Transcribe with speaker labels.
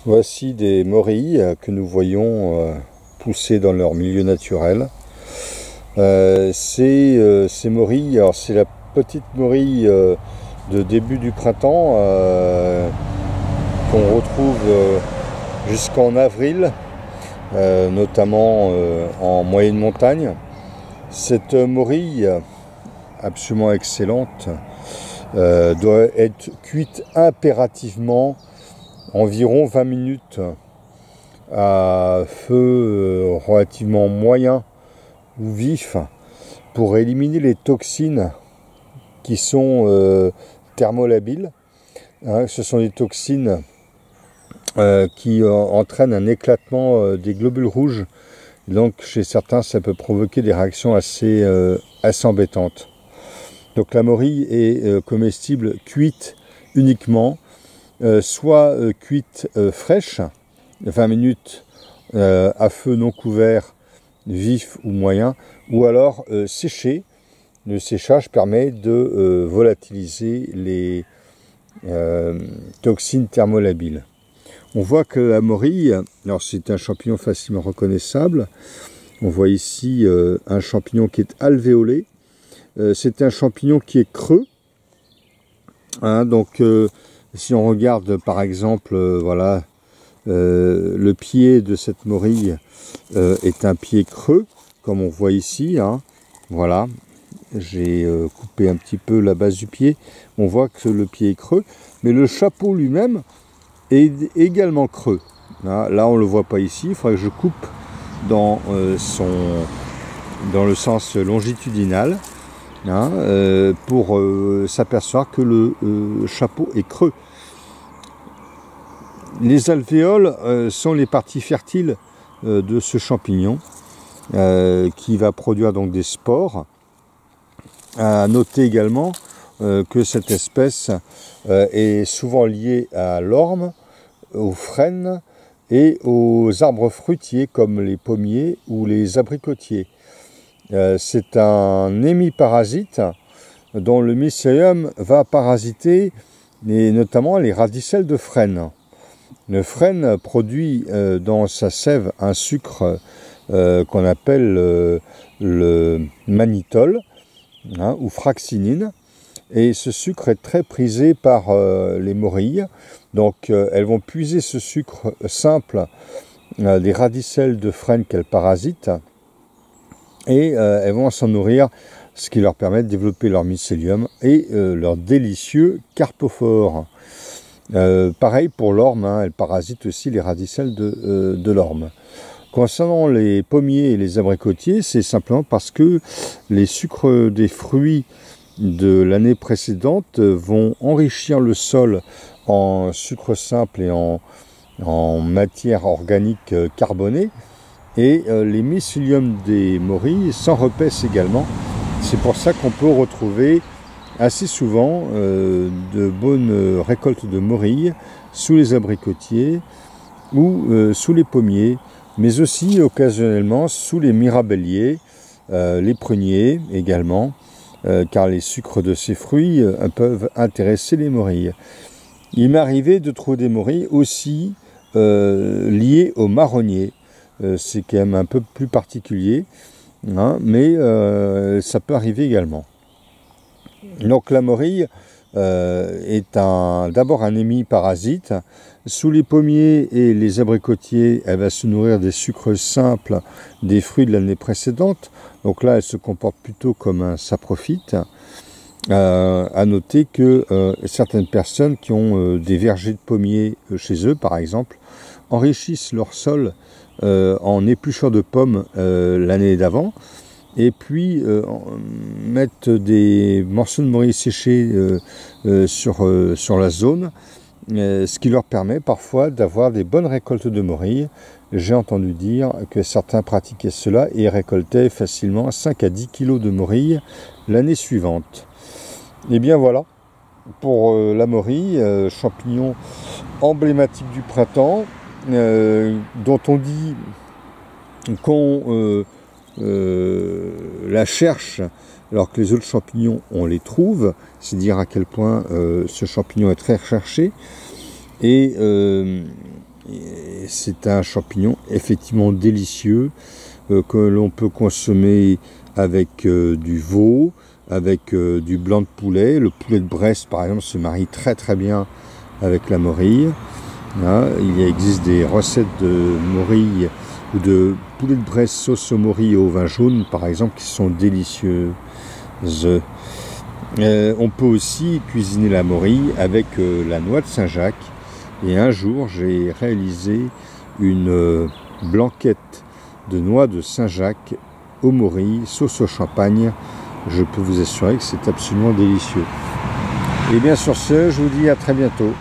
Speaker 1: Voici des morilles que nous voyons pousser dans leur milieu naturel. Ces morilles, alors c'est la petite morille de début du printemps qu'on retrouve jusqu'en avril, notamment en moyenne montagne. Cette morille absolument excellente doit être cuite impérativement environ 20 minutes à feu relativement moyen ou vif pour éliminer les toxines qui sont thermolabiles. Ce sont des toxines qui entraînent un éclatement des globules rouges. Donc chez certains, ça peut provoquer des réactions assez embêtantes. Donc la morille est comestible cuite uniquement, soit cuite fraîche, 20 minutes à feu non couvert, vif ou moyen, ou alors séchée. Le séchage permet de volatiliser les toxines thermolabiles. On voit que la morille, alors c'est un champignon facilement reconnaissable. On voit ici un champignon qui est alvéolé. C'est un champignon qui est creux. Donc si on regarde par exemple, voilà, le pied de cette morille est un pied creux, comme on voit ici. Voilà, j'ai coupé un petit peu la base du pied. On voit que le pied est creux, mais le chapeau lui-même est également creux. Là, on ne le voit pas ici. Il faudrait que je coupe dans le sens longitudinal. Pour s'apercevoir que le chapeau est creux. Les alvéoles sont les parties fertiles de ce champignon qui va produire donc des spores. À noter également que cette espèce est souvent liée à l'orme, aux frênes et aux arbres fruitiers comme les pommiers ou les abricotiers. C'est un hémiparasite dont le mycélium va parasiter notamment les radicelles de frêne. Le frêne produit dans sa sève un sucre qu'on appelle le mannitol ou fraxinine, et ce sucre est très prisé par les morilles. Donc elles vont puiser ce sucre simple des radicelles de frêne qu'elles parasitent, et elles vont s'en nourrir, ce qui leur permet de développer leur mycélium et leur délicieux carpophore. Pareil pour l'orme, elle parasite aussi les radicelles de l'orme. Concernant les pommiers et les abricotiers, c'est simplement parce que les sucres des fruits de l'année précédente vont enrichir le sol en sucre simple et en matière organique carbonée. Et les mycéliums des morilles s'en repaissent également. C'est pour ça qu'on peut retrouver assez souvent de bonnes récoltes de morilles sous les abricotiers ou sous les pommiers, mais aussi occasionnellement sous les mirabelliers, les pruniers également, car les sucres de ces fruits peuvent intéresser les morilles. Il m'est arrivé de trouver des morilles aussi liées aux marronniers. C'est quand même un peu plus particulier, mais ça peut arriver également. Donc la morille est d'abord un hémiparasite. Sous les pommiers et les abricotiers, elle va se nourrir des sucres simples des fruits de l'année précédente. Donc là, elle se comporte plutôt comme un saprophyte. À noter que certaines personnes qui ont des vergers de pommiers chez eux, par exemple, enrichissent leur sol en épluchures de pommes l'année d'avant, et puis mettent des morceaux de morille séchés sur la zone, ce qui leur permet parfois d'avoir des bonnes récoltes de morille. J'ai entendu dire que certains pratiquaient cela et récoltaient facilement 5 à 10 kg de morille l'année suivante. Et bien voilà pour la morille, champignon emblématique du printemps, dont on dit qu'on la cherche alors que les autres champignons on les trouve. C'est dire à quel point ce champignon est très recherché. Et C'est un champignon effectivement délicieux que l'on peut consommer avec du veau, avec du blanc de poulet. Le poulet de Brest, par exemple, se marie très très bien avec la morille. Là, il existe des recettes de morille ou de poulet de Brest sauce au morille au vin jaune, par exemple, qui sont délicieuses. On peut aussi cuisiner la morille avec la noix de Saint-Jacques. Et un jour, j'ai réalisé une blanquette de noix de Saint-Jacques au morille, sauce au champagne. Je peux vous assurer que c'est absolument délicieux. Et bien sur ce, je vous dis à très bientôt.